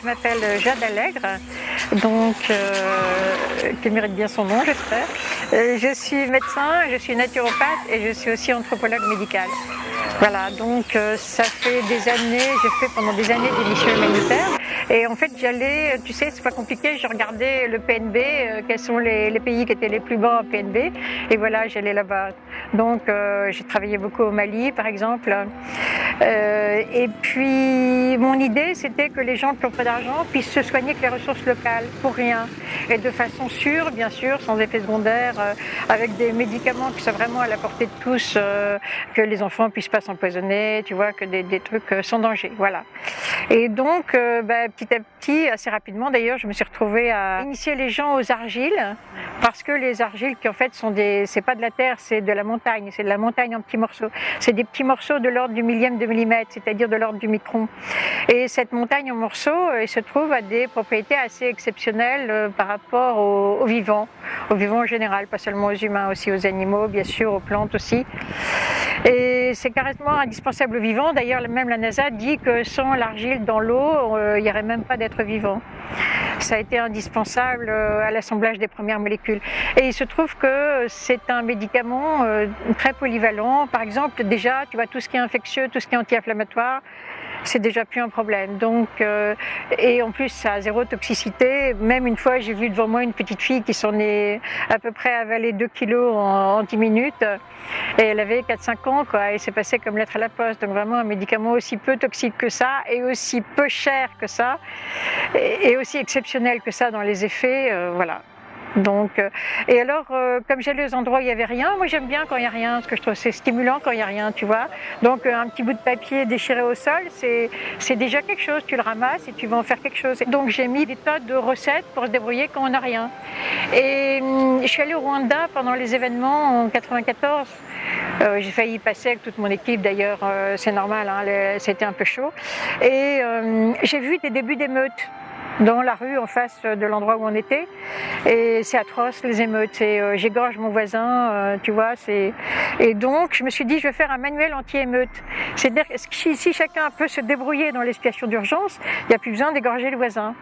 Je m'appelle Jade Allègre, donc, qui mérite bien son nom, j'espère. Je suis médecin, je suis naturopathe et je suis aussi anthropologue médical. Voilà, donc ça fait des années, j'ai fait pendant des années des missions humanitaires. Et en fait, j'allais, tu sais, c'est pas compliqué, je regardais le PNB, quels sont les pays qui étaient les plus bas en PNB. Et voilà, j'allais là-bas. Donc, j'ai travaillé beaucoup au Mali, par exemple. Et puis, mon idée, c'était que les gens qui n'ont pas d'argent puissent se soigner avec les ressources locales, pour rien. Et de façon sûre, bien sûr, sans effet secondaire, avec des médicaments qui sont vraiment à la portée de tous, que les enfants puissent pas s'empoisonner, tu vois, que des trucs sans danger, voilà. Et donc, petit à petit, assez rapidement d'ailleurs, je me suis retrouvée à initier les gens aux argiles, parce que les argiles qui en fait sont c'est pas de la terre, c'est de la montagne, c'est de la montagne en petits morceaux. C'est des petits morceaux de l'ordre du millième de millimètre, c'est-à-dire de l'ordre du micron. Et cette montagne en morceaux, elle se trouve à des propriétés assez exceptionnelles par rapport aux vivants en général, pas seulement aux humains, aussi aux animaux, bien sûr, aux plantes aussi. Et c'est carrément indispensable aux vivants. D'ailleurs, même la NASA dit que sans l'argile dans l'eau, il n'y aurait même pas d'être vivant. Ça a été indispensable à l'assemblage des premières molécules. Et il se trouve que c'est un médicament très polyvalent. Par exemple, déjà, tu vois, tout ce qui est infectieux, tout ce qui est anti-inflammatoire, c'est déjà plus un problème. Donc, et en plus, ça a zéro toxicité. Même une fois, j'ai vu devant moi une petite fille qui s'en est à peu près avalé 2 kilos en 10 minutes. Et elle avait 4-5 ans, quoi. Et c'est passé comme lettre à la poste. Donc vraiment un médicament aussi peu toxique que ça, et aussi peu cher que ça, et aussi exceptionnel que ça dans les effets, voilà. Donc, et alors, comme j'allais aux endroits où il n'y avait rien, moi j'aime bien quand il n'y a rien, parce que je trouve que c'est stimulant quand il n'y a rien, tu vois. Donc un petit bout de papier déchiré au sol, c'est déjà quelque chose, tu le ramasses et tu vas en faire quelque chose. Donc j'ai mis des tas de recettes pour se débrouiller quand on n'a rien. Et je suis allée au Rwanda pendant les événements en 94. J'ai failli y passer avec toute mon équipe d'ailleurs, c'est normal, hein, c'était un peu chaud. Et j'ai vu des débuts d'émeutes dans la rue en face de l'endroit où on était, et c'est atroce les émeutes, j'égorge mon voisin, tu vois, et donc je me suis dit je vais faire un manuel anti-émeute, c'est-à-dire que si chacun peut se débrouiller dans les situations d'urgence, il n'y a plus besoin d'égorger le voisin.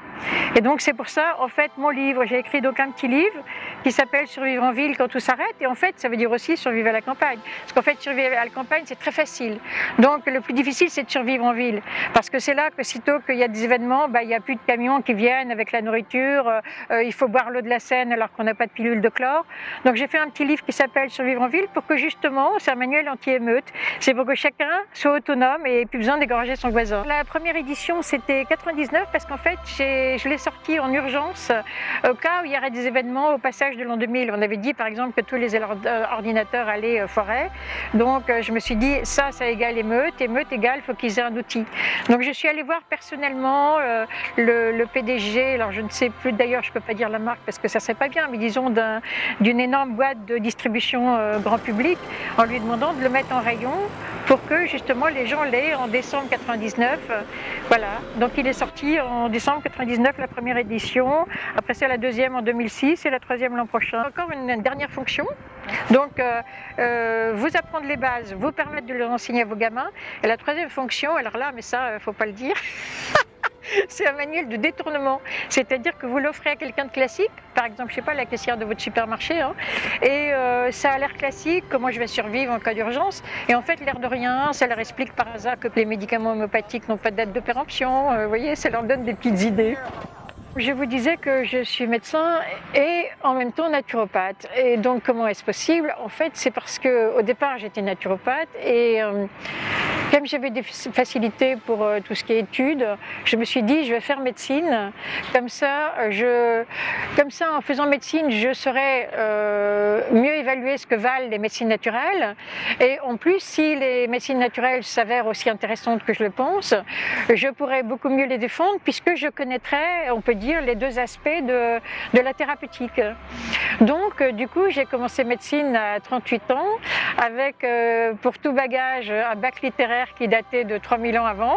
Et donc c'est pour ça, en fait, mon livre, j'ai écrit donc un petit livre qui s'appelle Survivre en ville quand tout s'arrête, et en fait ça veut dire aussi survivre à la campagne, parce qu'en fait survivre à la campagne c'est très facile, donc le plus difficile c'est de survivre en ville, parce que c'est là que sitôt qu'il y a des événements, il n'y a plus de camions qui viennent avec la nourriture, il faut boire l'eau de la Seine alors qu'on n'a pas de pilule de chlore. Donc j'ai fait un petit livre qui s'appelle Survivre en ville pour que justement, c'est un manuel anti-émeute, c'est pour que chacun soit autonome et ait plus besoin d'égorger son voisin. La première édition c'était 99 parce qu'en fait je l'ai sorti en urgence au cas où il y aurait des événements au passage de l'an 2000. On avait dit par exemple que tous les ordinateurs allaient foirer, donc je me suis dit ça égale émeute égale faut qu'ils aient un outil. Donc je suis allée voir personnellement le PDG, alors je ne sais plus d'ailleurs, je ne peux pas dire la marque parce que ça ne serait pas bien, mais disons d'une énorme boîte de distribution grand public, en lui demandant de le mettre en rayon pour que justement les gens l'aient en décembre 99. Voilà, donc il est sorti en décembre 99 la première édition, après c'est la deuxième en 2006 et la troisième l'an prochain. Encore une dernière fonction, donc vous apprendre les bases, vous permettre de les enseigner à vos gamins, et la troisième fonction, alors là, mais ça, il ne faut pas le dire, c'est un manuel de détournement, c'est-à-dire que vous l'offrez à quelqu'un de classique, par exemple, je sais pas, la caissière de votre supermarché, hein, et ça a l'air classique, comment je vais survivre en cas d'urgence, et en fait, l'air de rien, ça leur explique par hasard que les médicaments homéopathiques n'ont pas de date de péremption, vous voyez, ça leur donne des petites idées. Je vous disais que je suis médecin et en même temps naturopathe. Et donc comment est-ce possible? En fait, c'est parce qu'au départ j'étais naturopathe et comme j'avais des facilités pour tout ce qui est études, je me suis dit je vais faire médecine. Comme ça, en faisant médecine, je saurais mieux évaluer ce que valent les médecines naturelles. Et en plus, si les médecines naturelles s'avèrent aussi intéressantes que je le pense, je pourrais beaucoup mieux les défendre puisque je connaîtrais, on peut dire, les deux aspects de la thérapeutique. Donc, du coup, j'ai commencé médecine à 38 ans, avec pour tout bagage un bac littéraire qui datait de 3000 ans avant.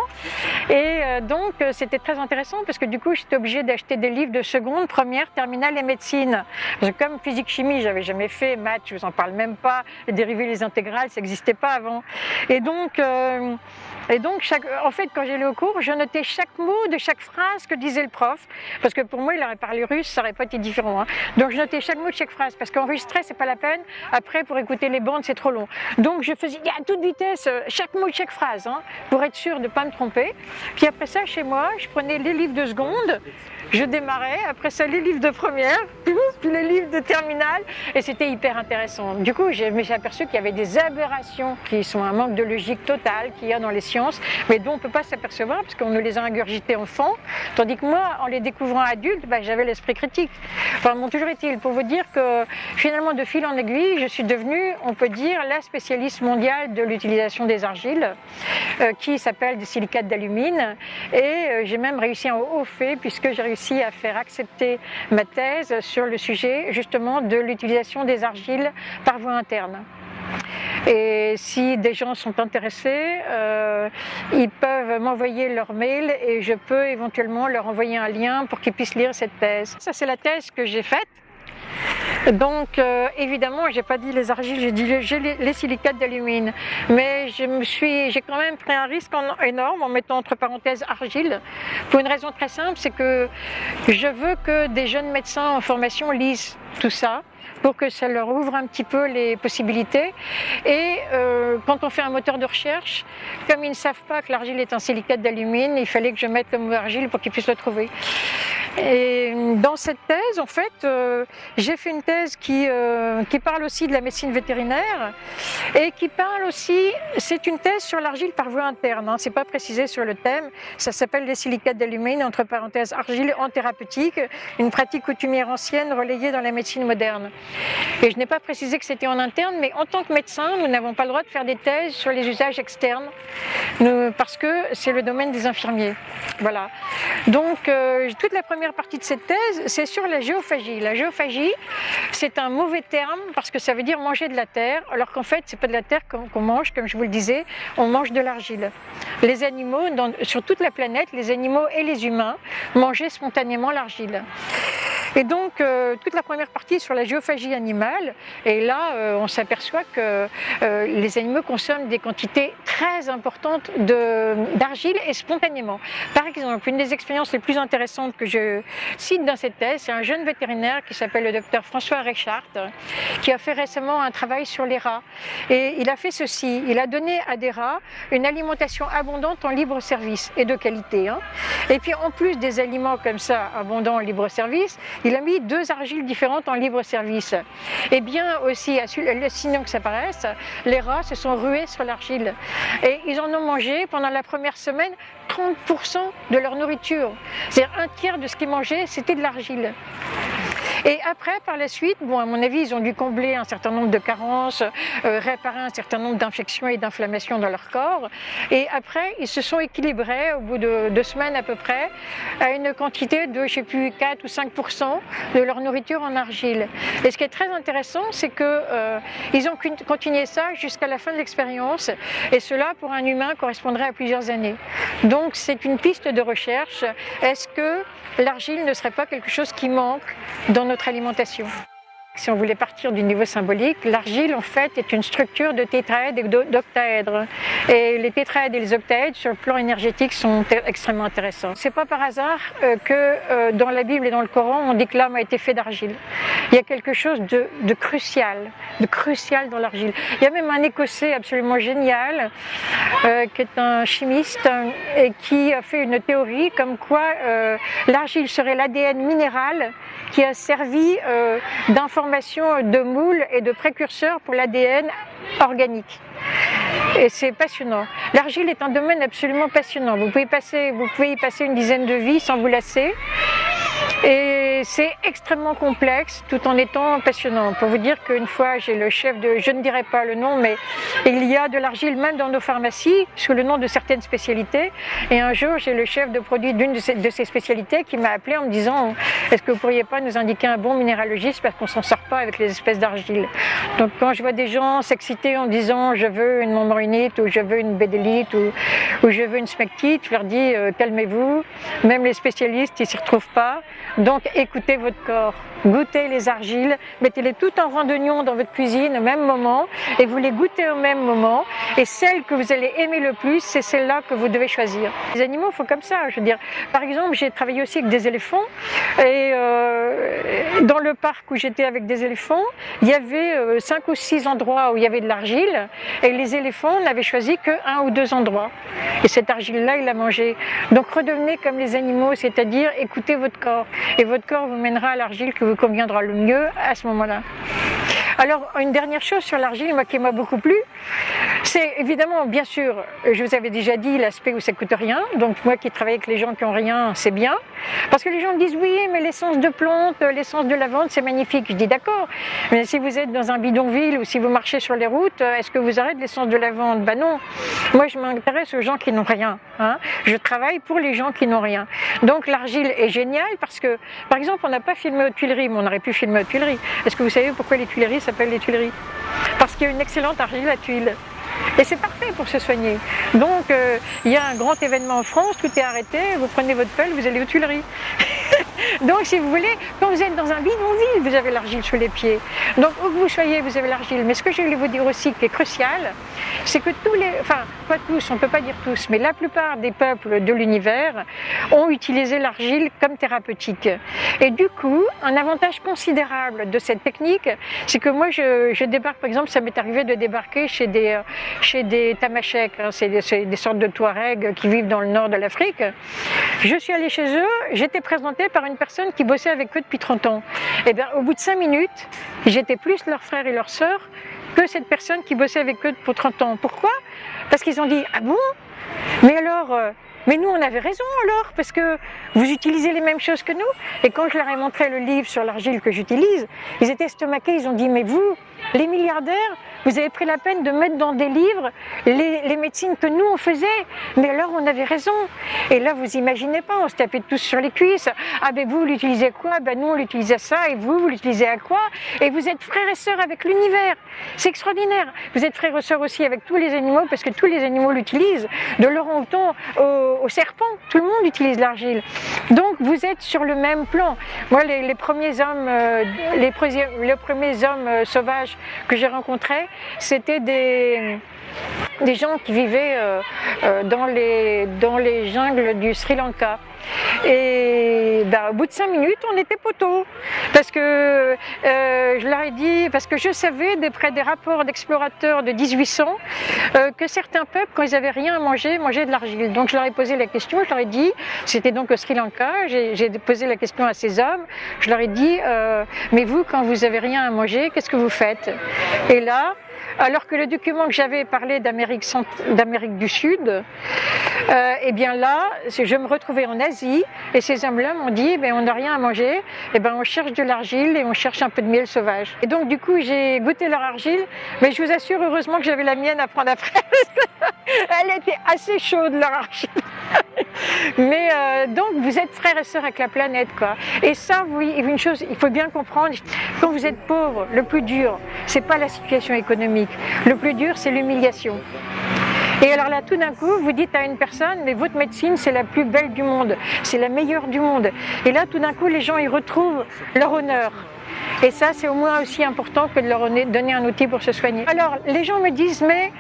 Et donc, c'était très intéressant parce que du coup, j'étais obligée d'acheter des livres de seconde, première, terminale et médecine. Parce que comme physique-chimie, j'avais jamais fait, maths, je vous en parle même pas, les dérivés, les intégrales, ça n'existait pas avant. Et donc, en fait, quand j'allais au cours, je notais chaque mot de chaque phrase que disait le prof, parce que pour moi, il aurait parlé russe, ça n'aurait pas été différent. Hein. Donc, je notais chaque mot de chaque phrase, parce qu'enregistrer, c'est pas la peine. Après, pour écouter les bandes, c'est trop long. Donc, je faisais à toute vitesse chaque mot de chaque phrase, hein, pour être sûr de ne pas me tromper. Puis après ça, chez moi, je prenais les livres de seconde, je démarrais, après ça, les livres de première, puis les livres de terminale, et c'était hyper intéressant. Du coup, je me suis aperçu qu'il y avait des aberrations qui sont un manque de logique totale qu'il y a dans les sciences, mais dont on ne peut pas s'apercevoir parce qu'on nous les a ingurgités enfants, tandis que moi, en les découvrant adulte, j'avais l'esprit critique. Enfin, bon, toujours est-il, pour vous dire que finalement, de fil en aiguille, je suis devenue, on peut dire, la spécialiste mondiale de l'utilisation des argiles, qui s'appelle des silicates d'alumine, et j'ai même réussi un haut fait, puisque j'ai réussi à faire accepter ma thèse sur le sujet justement de l'utilisation des argiles par voie interne. Et si des gens sont intéressés, ils peuvent m'envoyer leur mail et je peux éventuellement leur envoyer un lien pour qu'ils puissent lire cette thèse. Ça, c'est la thèse que j'ai faite. Donc évidemment, j'ai pas dit les argiles, j'ai dit les silicates d'alumine, mais j'ai quand même pris un risque énorme en mettant entre parenthèses argile, pour une raison très simple, c'est que je veux que des jeunes médecins en formation lisent tout ça, pour que ça leur ouvre un petit peu les possibilités. Et quand on fait un moteur de recherche, comme ils ne savent pas que l'argile est un silicate d'alumine, il fallait que je mette le mot argile pour qu'ils puissent le trouver. Et dans cette thèse, en fait, j'ai fait une thèse qui parle aussi de la médecine vétérinaire et qui parle aussi, c'est une thèse sur l'argile par voie interne, hein, c'est pas précisé sur le thème, ça s'appelle les silicates d'alumine, entre parenthèses argile en thérapeutique, une pratique coutumière ancienne relayée dans la médecine moderne. Et je n'ai pas précisé que c'était en interne, mais en tant que médecin, nous n'avons pas le droit de faire des thèses sur les usages externes, parce que c'est le domaine des infirmiers. Voilà. Donc, toute la première partie de cette thèse, c'est sur la géophagie. La géophagie, c'est un mauvais terme parce que ça veut dire manger de la terre, alors qu'en fait, c'est pas de la terre qu'on mange, comme je vous le disais, on mange de l'argile. Les animaux, sur toute la planète, les animaux et les humains mangeaient spontanément l'argile. Et donc, toute la première partie est sur la géophagie animale, et là, on s'aperçoit que les animaux consomment des quantités très importantes d'argile et spontanément. Par exemple, une des expériences les plus intéressantes que je cite dans cette thèse, c'est un jeune vétérinaire qui s'appelle le docteur François Reichart, qui a fait récemment un travail sur les rats. Et il a fait ceci, il a donné à des rats une alimentation abondante en libre service et de qualité. Hein. Et puis en plus des aliments comme ça, abondants en libre service, il a mis 2 argiles différentes en libre service. Et bien aussi, sinon que ça paraisse, les rats se sont rués sur l'argile. Et ils en ont mangé pendant la première semaine 30% de leur nourriture. C'est-à-dire un tiers de ce qu'ils mangeaient, c'était de l'argile. Et après, par la suite, bon, à mon avis, ils ont dû combler un certain nombre de carences, réparer un certain nombre d'infections et d'inflammations dans leur corps. Et après, ils se sont équilibrés au bout de 2 semaines à peu près, à une quantité de, je sais plus, 4 ou 5% de leur nourriture en argile. Et ce qui est très intéressant, c'est que ils ont continué ça jusqu'à la fin de l'expérience. Et cela, pour un humain, correspondrait à plusieurs années. Donc, c'est une piste de recherche. Est-ce que l'argile ne serait pas quelque chose qui manque dans notre alimentation? Si on voulait partir du niveau symbolique, l'argile en fait est une structure de tétraèdres et d'octaèdres. Et les tétraèdres et les octaèdres sur le plan énergétique sont extrêmement intéressants. C'est pas par hasard que dans la Bible et dans le Coran, on dit que l'homme a été fait d'argile. Il y a quelque chose de crucial dans l'argile. Il y a même un Écossais absolument génial qui est un chimiste et qui a fait une théorie comme quoi l'argile serait l'ADN minéral qui a servi d'information de moule et de précurseur pour l'ADN organique. Et c'est passionnant. L'argile est un domaine absolument passionnant. Vous pouvez y passer une dizaine de vies sans vous lasser. Et c'est extrêmement complexe tout en étant passionnant. Pour vous dire qu'une fois, j'ai le chef de, je ne dirai pas le nom, mais il y a de l'argile même dans nos pharmacies sous le nom de certaines spécialités. Et un jour, j'ai le chef de produit d'une de ces spécialités qui m'a appelé en me disant « Est-ce que vous ne pourriez pas nous indiquer un bon minéralogiste parce qu'on ne s'en sort pas avec les espèces d'argile ?» Donc quand je vois des gens s'exciter en disant « Je veux une montmorillonite » ou « Je veux une bédélite » ou « Je veux une smectite », je leur dis « Calmez-vous, même les spécialistes, ils ne s'y retrouvent pas. Donc écoutez votre corps, goûtez les argiles, mettez-les toutes en rang d'oignon dans votre cuisine au même moment et vous les goûtez au même moment. Et celle que vous allez aimer le plus, c'est celle-là que vous devez choisir. Les animaux font comme ça, je veux dire. Par exemple, j'ai travaillé aussi avec des éléphants et dans le parc où j'étais avec des éléphants, il y avait 5 ou 6 endroits où il y avait de l'argile et les éléphants n'avaient choisi que 1 ou 2 endroits. Et cette argile-là, ils la mangeaient. Donc redevenez comme les animaux, c'est-à-dire écoutez votre corps. Et votre corps vous mènera à l'argile qui vous conviendra le mieux à ce moment-là. Alors, une dernière chose sur l'argile, moi qui m'a beaucoup plu, c'est évidemment, bien sûr, je vous avais déjà dit l'aspect où ça coûte rien. Donc moi qui travaille avec les gens qui ont rien, c'est bien. Parce que les gens me disent oui, mais l'essence de plante, l'essence de lavande, c'est magnifique. Je dis d'accord. Mais si vous êtes dans un bidonville ou si vous marchez sur les routes, est-ce que vous aurez de l'essence de lavande? Ben non. Moi, je m'intéresse aux gens qui n'ont rien. Hein. Je travaille pour les gens qui n'ont rien. Donc l'argile est géniale parce que, par exemple, on n'a pas filmé aux Tuileries, mais on aurait pu filmer aux Tuileries. Est-ce que vous savez pourquoi les Tuileries s'appellent les Tuileries? Parce qu'il y a une excellente argile à tuiles. Et c'est parfait pour se soigner. Donc, il y a un grand événement en France, tout est arrêté, vous prenez votre pelle, vous allez aux Tuileries. Donc, si vous voulez, quand vous êtes dans un bidonville, vous avez l'argile sous les pieds. Donc, où que vous soyez, vous avez l'argile. Mais ce que je voulais vous dire aussi, qui est crucial, c'est que tous les, enfin, pas tous, on ne peut pas dire tous, mais la plupart des peuples de l'univers ont utilisé l'argile comme thérapeutique. Et du coup, un avantage considérable de cette technique, c'est que moi, je débarque, par exemple, ça m'est arrivé de débarquer chez des Tamasheks, hein, c'est des sortes de Touaregs qui vivent dans le nord de l'Afrique. Je suis allée chez eux, j'étais présentée par une personne qui bossait avec eux depuis 30 ans. Et bien, au bout de 5 minutes, j'étais plus leur frère et leur sœur que cette personne qui bossait avec eux pour 30 ans. Pourquoi? Parce qu'ils ont dit « Ah bon? Mais alors, mais nous on avait raison alors, parce que vous utilisez les mêmes choses que nous ». Et quand je leur ai montré le livre sur l'argile que j'utilise, ils étaient estomaqués, ils ont dit « Mais vous, les milliardaires, vous avez pris la peine de mettre dans des livres les médecines que nous on faisait, mais alors on avait raison ». Et là vous imaginez pas, on se tapait tous sur les cuisses. « Ah ben vous l'utilisez à quoi? Ben nous on l'utilisait à ça, et vous l'utilisez à quoi? Et vous êtes frères et sœurs avec l'univers. C'est extraordinaire. Vous êtes frères et sœurs aussi avec tous les animaux, parce que tous les animaux l'utilisent, de l'orang-outan au serpent, tout le monde utilise l'argile. Donc vous êtes sur le même plan. Moi les premiers hommes, les premiers hommes sauvages que j'ai rencontrés, c'était des gens qui vivaient dans les jungles du Sri Lanka. Et ben, au bout de 5 minutes, on était poteaux. Parce que je leur ai dit, parce que je savais, d'après des rapports d'explorateurs de 1800, que certains peuples, quand ils n'avaient rien à manger, mangeaient de l'argile. Donc je leur ai posé la question, je leur ai dit, c'était donc au Sri Lanka, j'ai posé la question à ces hommes, je leur ai dit, mais vous, quand vous n'avez rien à manger, qu'est-ce que vous faites? Et là, alors que le document que j'avais parlait d'Amérique du Sud, et bien là, je me retrouvais en Asie et ces hommes-là m'ont dit, on n'a rien à manger, on cherche de l'argile et on cherche un peu de miel sauvage. Et donc du coup, j'ai goûté leur argile, mais je vous assure, heureusement que j'avais la mienne à prendre après. Elle était assez chaude, leur argile. Mais donc vous êtes frères et sœurs avec la planète, quoi. Et ça, oui, une chose, il faut bien comprendre, quand vous êtes pauvre, le plus dur, c'est pas la situation économique. Le plus dur, c'est l'humiliation. Et alors là, tout d'un coup, vous dites à une personne, mais votre médecine, c'est la plus belle du monde, c'est la meilleure du monde. Et là, tout d'un coup, les gens, ils retrouvent leur honneur. Et ça, c'est au moins aussi important que de leur donner un outil pour se soigner. Alors, les gens me disent, mais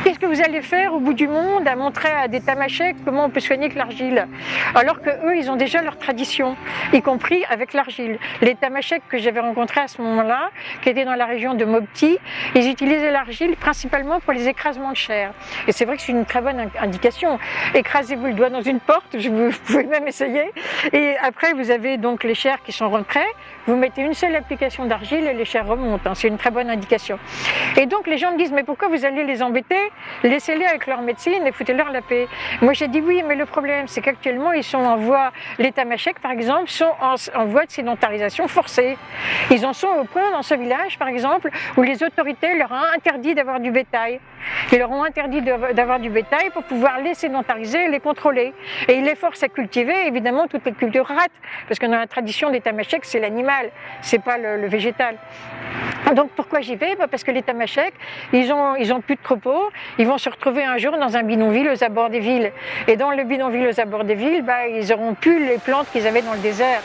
qu'est-ce que vous allez faire au bout du monde à montrer à des Tamasheks comment on peut soigner avec l'argile? Alors que eux, ils ont déjà leur tradition, y compris avec l'argile. Les Tamasheks que j'avais rencontrés à ce moment-là, qui étaient dans la région de Mopti, ils utilisaient l'argile principalement pour les écrasements de chair. Et c'est vrai que c'est une très bonne indication. Écrasez-vous le doigt dans une porte, vous pouvez même essayer. Et après, vous avez donc les chairs qui sont rentrées, vous mettez une seule seule application d'argile et les chairs remontent, c'est une très bonne indication. Et donc les gens me disent mais pourquoi vous allez les embêter? Laissez-les avec leur médecine et foutez-leur la paix. Moi j'ai dit oui, mais le problème c'est qu'actuellement ils sont en voie, l'État-Machek par exemple, sont en voie de sédentarisation forcée. Ils en sont au point dans ce village par exemple où les autorités leur ont interdit d'avoir du bétail. Ils leur ont interdit d'avoir du bétail pour pouvoir les sédentariser et les contrôler. Et ils les forcent à cultiver évidemment toutes les cultures rates, parce que dans la tradition d'État-Machek c'est l'animal, c'est pas le végétal. Donc pourquoi j'y vais? Parce que l'État-Machek, ils ont plus de troupeaux, ils vont se retrouver un jour dans un bidonville aux abords des villes. Et dans le bidonville aux abords des villes, ils auront plus les plantes qu'ils avaient dans le désert.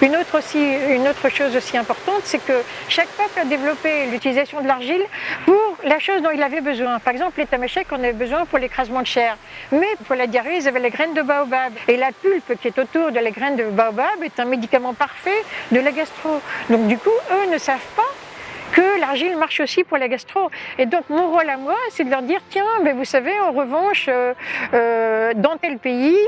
Une autre chose aussi importante, c'est que chaque peuple a développé l'utilisation de l'argile pour la chose dont il avait besoin. Par exemple, l'État-Machek en avait besoin pour l'écrasement de chair. Mais pour la diarrhée, ils avaient les graines de baobab. Et la pulpe qui est autour de la graine de baobab est un médicament parfait de la gastro. Donc du coup, eux ne savent pas que l'argile marche aussi pour la gastro. Et donc mon rôle à moi, c'est de leur dire tiens, vous savez, en revanche, dans tel pays,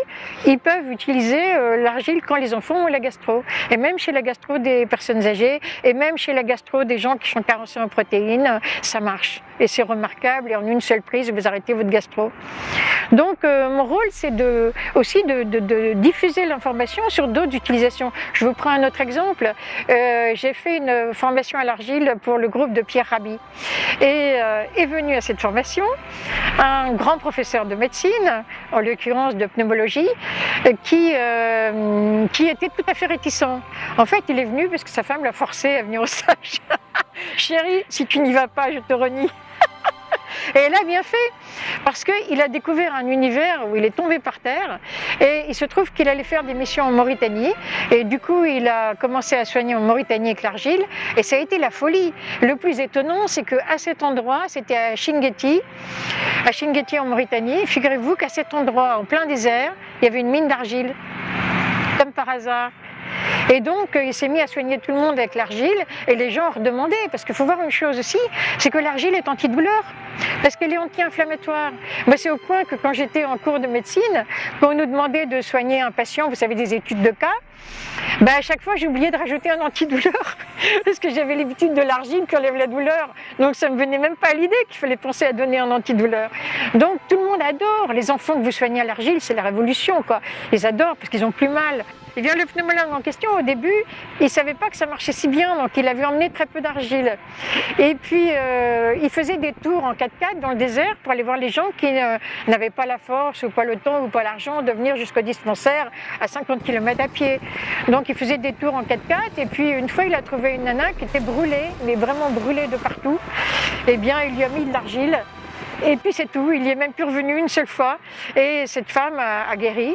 ils peuvent utiliser l'argile quand les enfants ont la gastro. Et même chez la gastro des personnes âgées, et même chez la gastro des gens qui sont carencés en protéines, ça marche. Et c'est remarquable, et en une seule prise, vous arrêtez votre gastro. Donc mon rôle, c'est aussi de diffuser l'information sur d'autres utilisations. Je vous prends un autre exemple. J'ai fait une formation à l'argile pour le groupe de Pierre Rabhi. Et est venu à cette formation un grand professeur de médecine, en l'occurrence de pneumologie, qui était tout à fait réticent. En fait, il est venu parce que sa femme l'a forcé à venir au stage. Chérie, si tu n'y vas pas, je te renie. Et elle a bien fait, parce qu'il a découvert un univers où il est tombé par terre, et il se trouve qu'il allait faire des missions en Mauritanie, et du coup il a commencé à soigner en Mauritanie avec l'argile, et ça a été la folie. Le plus étonnant, c'est qu'à cet endroit, c'était à Chinguetti en Mauritanie, figurez-vous qu'à cet endroit, en plein désert, il y avait une mine d'argile, comme par hasard. Et donc il s'est mis à soigner tout le monde avec l'argile et les gens redemandaient, parce qu'il faut voir une chose aussi, c'est que l'argile est antidouleur, parce qu'elle est anti-inflammatoire. Moi c'est au point que quand j'étais en cours de médecine, quand on nous demandait de soigner un patient, vous savez, des études de cas, à chaque fois j'ai oublié de rajouter un antidouleur, parce que j'avais l'habitude de l'argile qui enlève la douleur, donc ça me venait même pas à l'idée qu'il fallait penser à donner un antidouleur. Donc tout le monde adore, les enfants que vous soignez à l'argile, c'est la révolution quoi, ils adorent parce qu'ils ont plus mal. Et bien le pneumologue en question, au début, il ne savait pas que ça marchait si bien, donc il avait emmené très peu d'argile. Et puis, il faisait des tours en 4x4 dans le désert pour aller voir les gens qui n'avaient pas la force, ou pas le temps, ou pas l'argent de venir jusqu'au dispensaire à 50 km à pied. Donc il faisait des tours en 4x4, et puis une fois, il a trouvé une nana qui était brûlée, mais vraiment brûlée de partout. Eh bien, il lui a mis de l'argile. Et puis c'est tout, il n'y est même plus revenu une seule fois et cette femme a guéri.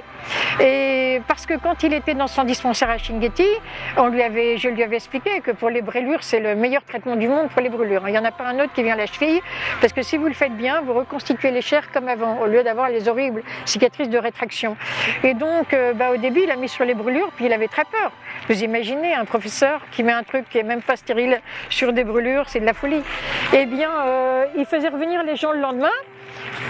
Et parce que quand il était dans son dispensaire à Chinguetti, je lui avais expliqué que pour les brûlures, c'est le meilleur traitement du monde pour les brûlures. Il n'y en a pas un autre qui vient à la cheville, parce que si vous le faites bien, vous reconstituez les chairs comme avant, au lieu d'avoir les horribles cicatrices de rétraction. Et donc au début, il a mis sur les brûlures, puis il avait très peur. Vous imaginez un professeur qui met un truc qui n'est même pas stérile sur des brûlures, c'est de la folie. Eh bien, il faisait revenir les gens le lendemain,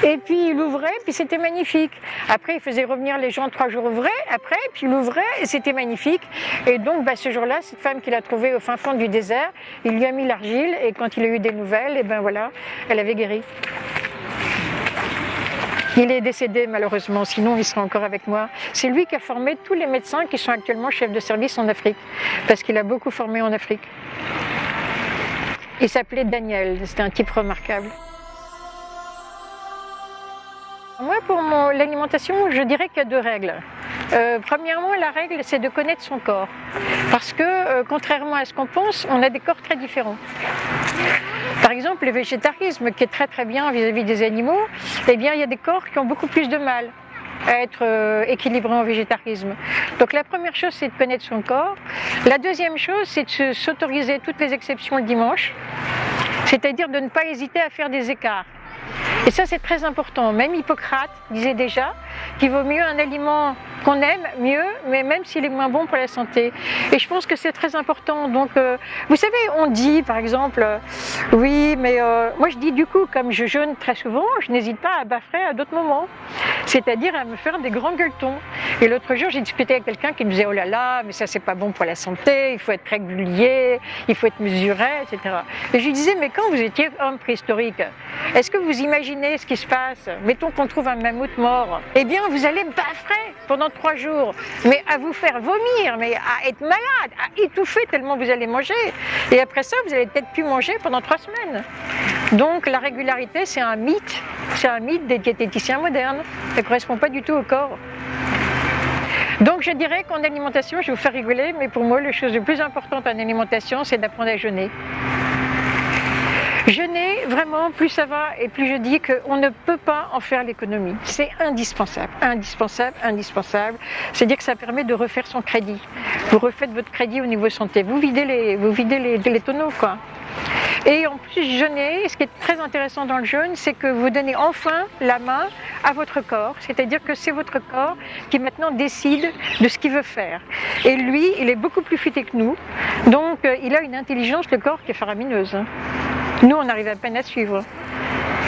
et puis il ouvrait, puis c'était magnifique. Après, il faisait revenir les gens 3 jours après, puis il ouvrait, et c'était magnifique. Et donc, ce jour-là, cette femme qu'il a trouvée au fin fond du désert, il lui a mis l'argile, et quand il a eu des nouvelles, et voilà, elle avait guéri. Il est décédé malheureusement, sinon il sera encore avec moi. C'est lui qui a formé tous les médecins qui sont actuellement chefs de service en Afrique, parce qu'il a beaucoup formé en Afrique. Il s'appelait Daniel, c'était un type remarquable. Moi, pour l'alimentation, je dirais qu'il y a 2 règles. Premièrement, la règle, c'est de connaître son corps. Parce que, contrairement à ce qu'on pense, on a des corps très différents. Par exemple, le végétarisme, qui est très très bien vis-à-vis des animaux, eh bien, il y a des corps qui ont beaucoup plus de mal à être équilibrés en végétarisme. Donc la première chose, c'est de connaître son corps. La deuxième chose, c'est de s'autoriser toutes les exceptions le dimanche, c'est-à-dire de ne pas hésiter à faire des écarts. Et ça, c'est très important. Même Hippocrate disait déjà qu'il vaut mieux un aliment qu'on aime mieux, mais même s'il est moins bon pour la santé. Et je pense que c'est très important. Donc, vous savez, on dit par exemple, oui, mais moi je dis du coup, comme je jeûne très souvent, je n'hésite pas à baffer à d'autres moments, c'est-à-dire à me faire des grands gueuletons. Et l'autre jour, j'ai discuté avec quelqu'un qui me disait, oh là là, mais ça c'est pas bon pour la santé, il faut être régulier, il faut être mesuré, etc. Et je lui disais, mais quand vous étiez homme préhistorique, est-ce que vous imaginez ce qui se passe? Mettons qu'on trouve un mammouth mort, eh bien vous allez baffrer pendant 3 jours, mais à vous faire vomir, mais à être malade, à étouffer tellement vous allez manger. Et après ça, vous allez peut-être plus manger pendant 3 semaines. Donc la régularité, c'est un mythe des diététiciens modernes. Ça ne correspond pas du tout au corps. Donc je dirais qu'en alimentation, je vais vous faire rigoler, mais pour moi, la chose la plus importante en alimentation, c'est d'apprendre à jeûner. Jeûner, vraiment, plus ça va et plus je dis qu'on ne peut pas en faire l'économie. C'est indispensable, indispensable, indispensable. C'est-à-dire que ça permet de refaire son crédit. Vous refaites votre crédit au niveau santé. Vous videz les tonneaux, quoi. Et en plus, jeûner, ce qui est très intéressant dans le jeûne, c'est que vous donnez enfin la main à votre corps. C'est-à-dire que c'est votre corps qui maintenant décide de ce qu'il veut faire. Et lui, il est beaucoup plus futé que nous. Donc, il a une intelligence, le corps, qui est faramineuse. Nous, on arrive à peine à suivre.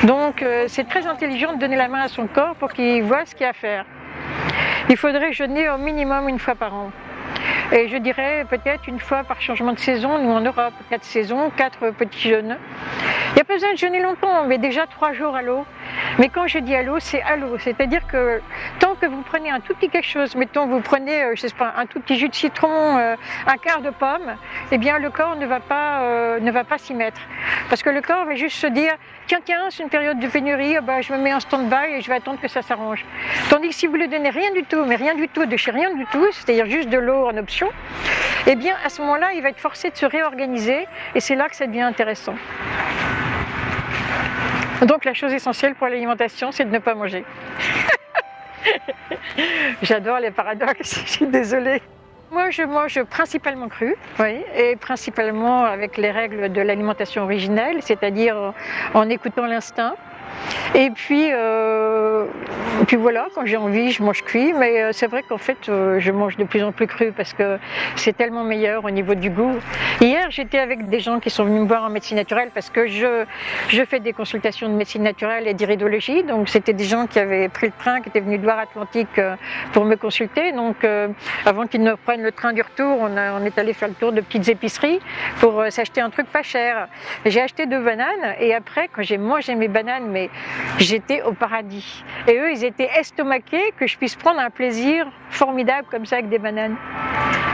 Donc, c'est très intelligent de donner la main à son corps pour qu'il voit ce qu'il y a à faire. Il faudrait jeûner au minimum 1 fois par an. Et je dirais peut-être 1 fois par changement de saison. Nous, en Europe, 4 saisons, 4 petits jeûnes. Il n'y a pas besoin de jeûner longtemps, mais déjà 3 jours à l'eau. Mais quand je dis à l'eau, c'est à l'eau. C'est-à-dire que tant que vous prenez un tout petit quelque chose, mettons vous prenez, je sais pas, un tout petit jus de citron, un quart de pomme, eh bien le corps ne va pas s'y mettre. Parce que le corps va juste se dire, tiens, c'est une période de pénurie, je me mets en stand-by et je vais attendre que ça s'arrange. Tandis que si vous ne lui donnez rien du tout, mais rien du tout, de chez rien du tout, c'est-à-dire juste de l'eau en option, eh bien à ce moment-là, il va être forcé de se réorganiser et c'est là que ça devient intéressant. Donc la chose essentielle pour l'alimentation, c'est de ne pas manger. J'adore les paradoxes, je suis désolée. Moi, je mange principalement cru, oui, et principalement avec les règles de l'alimentation originelle, c'est-à-dire en écoutant l'instinct. Et puis voilà, quand j'ai envie, je mange cuit, mais c'est vrai qu'en fait, je mange de plus en plus cru parce que c'est tellement meilleur au niveau du goût. Hier, j'étais avec des gens qui sont venus me voir en médecine naturelle parce que je fais des consultations de médecine naturelle et d'iridologie, donc c'était des gens qui avaient pris le train, qui étaient venus de Loire-Atlantique pour me consulter. Donc avant qu'ils ne prennent le train du retour, on est allé faire le tour de petites épiceries pour s'acheter un truc pas cher. J'ai acheté 2 bananes et après, quand j'ai mangé mes bananes, mais j'étais au paradis. Et eux, ils étaient estomaqués que je puisse prendre un plaisir formidable comme ça avec des bananes.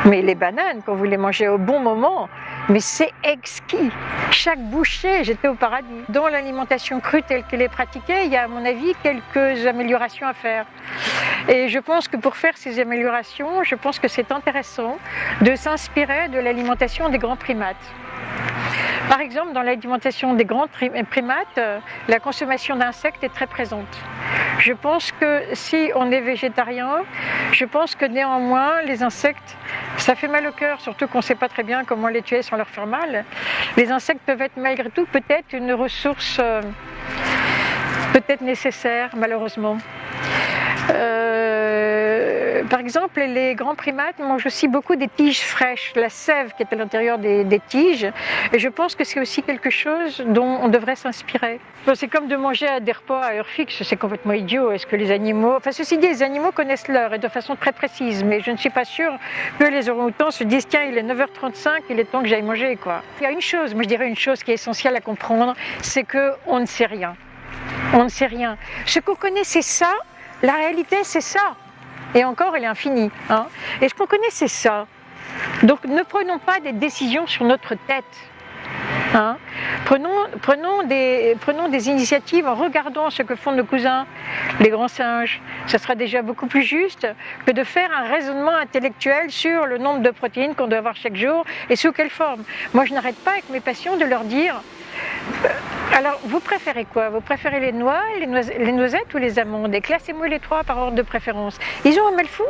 Mais les bananes, quand vous les mangez au bon moment, mais c'est exquis. Chaque bouchée, j'étais au paradis. Dans l'alimentation crue telle qu'elle est pratiquée, il y a à mon avis quelques améliorations à faire. Et je pense que pour faire ces améliorations, je pense que c'est intéressant de s'inspirer de l'alimentation des grands primates. Par exemple, dans l'alimentation des grands primates, la consommation d'insectes est très présente. Je pense que si on est végétarien, je pense que néanmoins, les insectes, ça fait mal au cœur, surtout qu'on ne sait pas très bien comment les tuer sans leur faire mal. Les insectes peuvent être malgré tout peut-être une ressource peut-être nécessaire, malheureusement. Par exemple, les grands primates mangent aussi beaucoup des tiges fraîches, la sève qui est à l'intérieur des tiges. Et je pense que c'est aussi quelque chose dont on devrait s'inspirer. C'est comme de manger à des repas à heure fixe, c'est complètement idiot. Est-ce que les animaux... Enfin, ceci dit, les animaux connaissent l'heure et de façon très précise, mais je ne suis pas sûre que les orang-outans se disent « Tiens, il est 9h35, il est temps que j'aille manger, quoi ». Il y a une chose, moi je dirais une chose qui est essentielle à comprendre, c'est qu'on ne sait rien. On ne sait rien. Ce qu'on connaît, c'est ça. La réalité, c'est ça. Et encore, elle est infinie. Hein. Et ce qu'on connaît, c'est ça. Donc, ne prenons pas des décisions sur notre tête. Hein. Prenons des initiatives en regardant ce que font nos cousins, les grands singes. Ça sera déjà beaucoup plus juste que de faire un raisonnement intellectuel sur le nombre de protéines qu'on doit avoir chaque jour et sous quelle forme. Moi, je n'arrête pas avec mes patients de leur dire Alors, vous préférez quoi? Vous préférez les noix, les noisettes ou les amandes? Et classez-moi les trois par ordre de préférence. Ils ont un mal fou,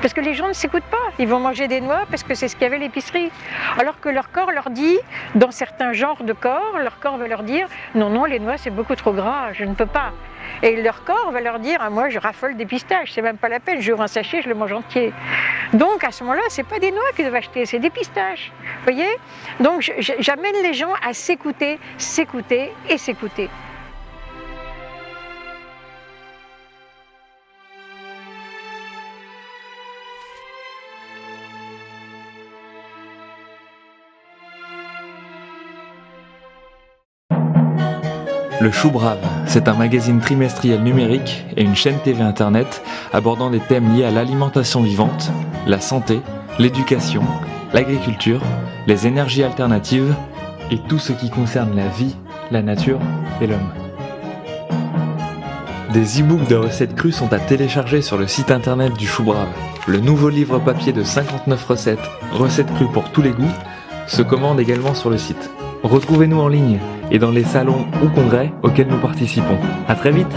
parce que les gens ne s'écoutent pas. Ils vont manger des noix parce que c'est ce qu'il y avait à l'épicerie. Alors que leur corps leur dit, dans certains genres de corps, leur corps va leur dire « Non, non, les noix c'est beaucoup trop gras, je ne peux pas ». Et leur corps va leur dire « Ah, moi je raffole des pistaches, c'est même pas la peine, j'ouvre un sachet, je le mange entier ». Donc à ce moment-là, c'est pas des noix qu'ils doivent acheter, c'est des pistaches. Vous voyez? Donc j'amène les gens à s'écouter, s'écouter et s'écouter. Le Chou Brave, c'est un magazine trimestriel numérique et une chaîne TV Internet abordant des thèmes liés à l'alimentation vivante, la santé, l'éducation, l'agriculture, les énergies alternatives et tout ce qui concerne la vie, la nature et l'homme. Des e-books de recettes crues sont à télécharger sur le site internet du Chou Brave. Le nouveau livre papier de 59 recettes crues pour tous les goûts, se commande également sur le site. Retrouvez-nous en ligne et dans les salons ou congrès auxquels nous participons. À très vite!